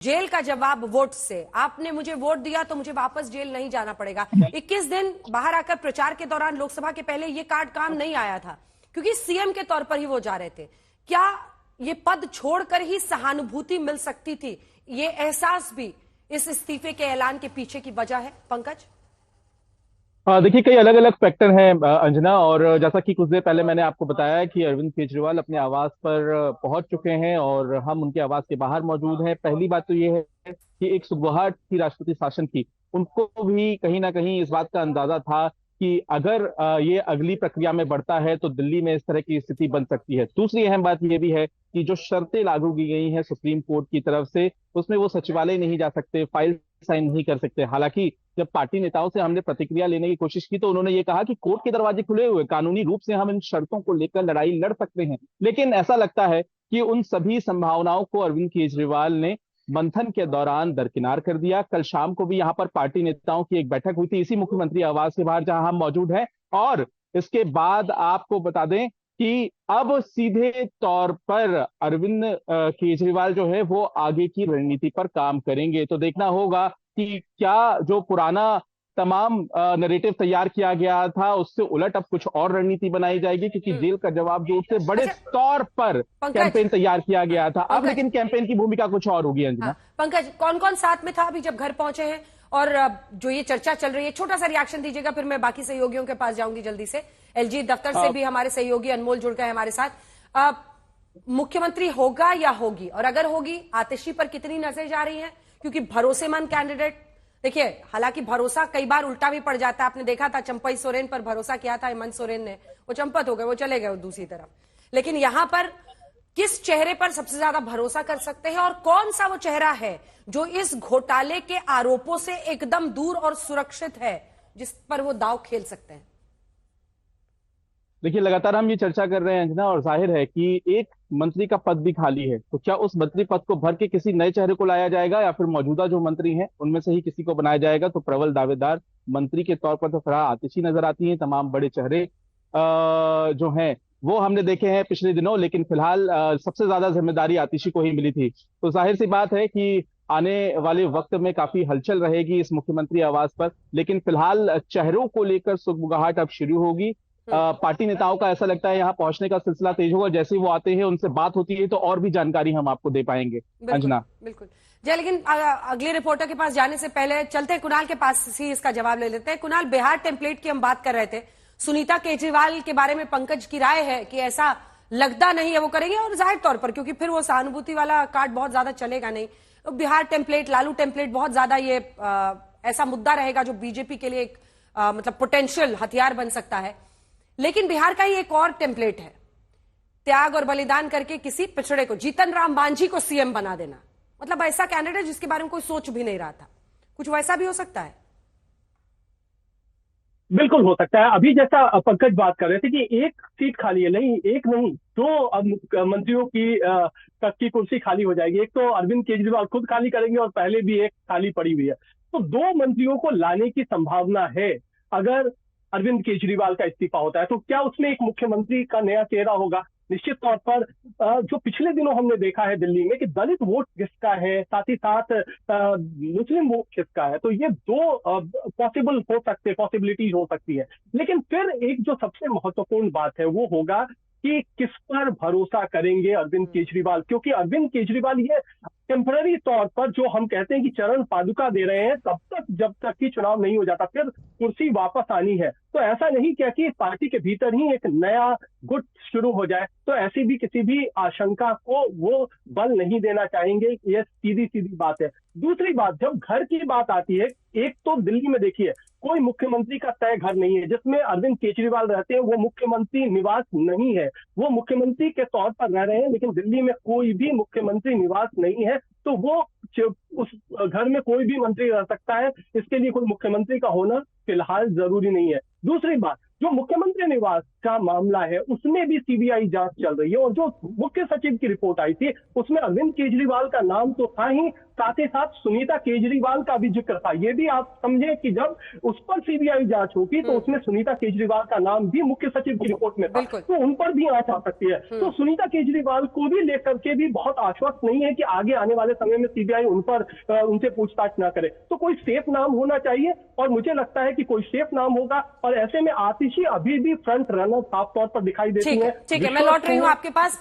Jail का जवाब vote से। आपने मुझे वोट दिया तो मुझे वापस जेल नहीं जाना पड़ेगा। 21 दिन बाहर आकर प्रचार के दौरान लोकसभा के पहले ये कार्ड काम नहीं आया था क्योंकि सीएम के तौर पर ही वो जा रहे थे। क्या ये पद छोड़कर ही सहानुभूति मिल सकती थी? ये एहसास भी इस इस्तीफे के ऐलान के पीछे की वजह है पंकज? देखिए, कई अलग अलग फैक्टर हैं अंजना। और जैसा कि कुछ देर पहले मैंने आपको बताया कि अरविंद केजरीवाल अपने आवास पर पहुंच चुके हैं और हम उनके आवास के बाहर मौजूद हैं। पहली बात तो ये है कि एक सुगबुगाहट थी राष्ट्रपति शासन की। उनको भी कहीं ना कहीं इस बात का अंदाजा था कि अगर ये अगली प्रक्रिया में बढ़ता है तो दिल्ली में इस तरह की स्थिति बन सकती है। दूसरी अहम बात यह भी है कि जो शर्तें लागू की गई हैं सुप्रीम कोर्ट की तरफ से, उसमें वो सचिवालय नहीं जा सकते, फाइल साइन नहीं कर सकते। हालांकि जब पार्टी नेताओं से हमने प्रतिक्रिया लेने की कोशिश की तो उन्होंने ये कहा कि कोर्ट के दरवाजे खुले हुए, कानूनी रूप से हम इन शर्तों को लेकर लड़ाई लड़ सकते हैं। लेकिन ऐसा लगता है कि उन सभी संभावनाओं को अरविंद केजरीवाल ने मंथन के दौरान दरकिनार कर दिया। कल शाम को भी यहाँ पर पार्टी नेताओं की एक बैठक हुई थी इसी मुख्यमंत्री आवास के बाहर जहां हम मौजूद हैं। और इसके बाद आपको बता दें कि अब सीधे तौर पर अरविंद केजरीवाल जो है वो आगे की रणनीति पर काम करेंगे। तो देखना होगा कि क्या जो पुराना तमाम नरेटिव तैयार किया गया था उससे उलट अब कुछ और रणनीति बनाई जाएगी, क्योंकि जेल का जवाब जो उससे बड़े अच्छा तौर पर पंकज, कैंपेन तैयार किया गया था। अब पंकज, लेकिन कैंपेन की भूमिका कुछ और होगी हाँ अंजना। पंकज, कौन कौन साथ में था अभी जब घर पहुंचे हैं? और जो ये चर्चा चल रही है, छोटा सा रिएक्शन दीजिएगा, फिर मैं बाकी सहयोगियों के पास जाऊंगी जल्दी से। एलजी दफ्तर से भी हमारे सहयोगी अनमोल जुड़ गए हमारे साथ। मुख्यमंत्री होगा या होगी, और अगर होगी आतिशी पर कितनी नजर जा रही है? क्योंकि भरोसेमंद कैंडिडेट, देखिए हालांकि भरोसा कई बार उल्टा भी पड़ जाता है। आपने देखा था चंपई सोरेन पर भरोसा किया था हेमंत सोरेन ने, वो चंपत हो गए, वो चले गए दूसरी तरफ। लेकिन यहां पर किस चेहरे पर सबसे ज्यादा भरोसा कर सकते हैं और कौन सा वो चेहरा है जो इस घोटाले के आरोपों से एकदम दूर और सुरक्षित है, जिस पर वो दांव खेल सकते हैं? देखिए, लगातार हम ये चर्चा कर रहे हैं अंजना, और जाहिर है कि एक मंत्री का पद भी खाली है। तो क्या उस मंत्री पद को भर के किसी नए चेहरे को लाया जाएगा या फिर मौजूदा जो मंत्री हैं उनमें से ही किसी को बनाया जाएगा? तो प्रबल दावेदार मंत्री के तौर पर तो फिलहाल आतिशी नजर आती हैं। तमाम बड़े चेहरे जो हैं वो हमने देखे हैं पिछले दिनों, लेकिन फिलहाल सबसे ज्यादा जिम्मेदारी आतिशी को ही मिली थी। तो जाहिर सी बात है कि आने वाले वक्त में काफी हलचल रहेगी इस मुख्यमंत्री आवास पर। लेकिन फिलहाल चेहरों को लेकर सुगबुगाहट अब शुरू होगी। पार्टी नेताओं का ऐसा लगता है यहाँ पहुंचने का सिलसिला तेज होगा। जैसे ही वो आते हैं उनसे बात होती है तो और भी जानकारी हम आपको दे पाएंगे बिल्कुल अंजना। बिल्कुल। जय, लेकिन अगले रिपोर्टर के पास जाने से पहले चलते हैं कुणाल के पास ही इसका जवाब ले लेते हैं। कुणाल, बिहार टेम्पलेट की हम बात कर रहे थे। सुनीता केजरीवाल के बारे में पंकज की राय है कि ऐसा लगता नहीं है वो करेंगे, और जाहिर तौर पर क्योंकि फिर वो सहानुभूति वाला कार्ड बहुत ज्यादा चलेगा नहीं। बिहार टेम्पलेट, लालू टेम्पलेट बहुत ज्यादा ये ऐसा मुद्दा रहेगा जो बीजेपी के लिए एक मतलब पोटेंशियल हथियार बन सकता है। लेकिन बिहार का ही एक और टेम्पलेट है, त्याग और बलिदान करके किसी पिछड़े को, जीतन राम मांझी को सीएम बना देना। मतलब ऐसा कैंडिडेट जिसके बारे में कोई सोच भी नहीं रहा था, कुछ वैसा भी हो सकता है? बिल्कुल हो सकता है। अभी जैसा पंकज बात कर रहे थे कि एक सीट खाली है, नहीं एक नहीं, दो अब मंत्रियों की तक की कुर्सी खाली हो जाएगी। एक तो अरविंद केजरीवाल खुद खाली करेंगे और पहले भी एक खाली पड़ी हुई है, तो दो मंत्रियों को लाने की संभावना है। अगर अरविंद केजरीवाल का इस्तीफा होता है तो क्या उसमें एक मुख्यमंत्री का नया चेहरा होगा? निश्चित तौर पर जो पिछले दिनों हमने देखा है दिल्ली में कि दलित वोट किसका है, साथ ही साथ मुस्लिम वोट किसका है, तो ये दो पॉसिबल हो सकते, पॉसिबिलिटीज हो सकती है। लेकिन फिर एक जो सबसे महत्वपूर्ण बात है वो होगा कि किस पर भरोसा करेंगे अरविंद केजरीवाल, क्योंकि अरविंद केजरीवाल ये टेम्पररी तौर पर जो हम कहते हैं कि चरण पादुका दे रहे हैं, तब तक जब तक कि चुनाव नहीं हो जाता फिर कुर्सी वापस आनी है। तो ऐसा नहीं क्या कि पार्टी के भीतर ही एक नया गुट शुरू हो जाए, तो ऐसी भी किसी भी आशंका को वो बल नहीं देना चाहेंगे। ये सीधी सीधी बात है। दूसरी बात, जब घर की बात आती है, एक तो दिल्ली में देखिए कोई मुख्यमंत्री का तय घर नहीं है। जिसमें अरविंद केजरीवाल रहते हैं वो मुख्यमंत्री निवास नहीं है, वो मुख्यमंत्री के तौर पर रह रहे हैं, लेकिन दिल्ली में कोई भी मुख्यमंत्री निवास नहीं है। तो वो उस घर में कोई भी मंत्री रह सकता है, इसके लिए कोई मुख्यमंत्री का होना फिलहाल जरूरी नहीं है। दूसरी बात, जो मुख्यमंत्री निवास का मामला है उसमें भी सीबीआई जांच चल रही है, और जो मुख्य सचिव की रिपोर्ट आई थी उसमें अरविंद केजरीवाल का नाम तो था ही, साथ ही साथ सुनीता केजरीवाल का भी जिक्र था। ये भी आप समझे कि जब उस पर सीबीआई जांच होगी तो उसमें सुनीता केजरीवाल का नाम भी मुख्य सचिव की रिपोर्ट में था, तो उन पर भी आंच आ सकती है। तो सुनीता केजरीवाल को भी लेकर के भी बहुत आश्वस्त नहीं है कि आगे आने वाले समय में सीबीआई उनसे पूछताछ ना करे। तो कोई सेफ नाम होना चाहिए और मुझे लगता है कि कोई सेफ नाम होगा, और ऐसे में आतिशी अभी भी फ्रंट रनर साफ तौर पर दिखाई देती है। ठीक है, मैं लौट रही हूं आपके पास।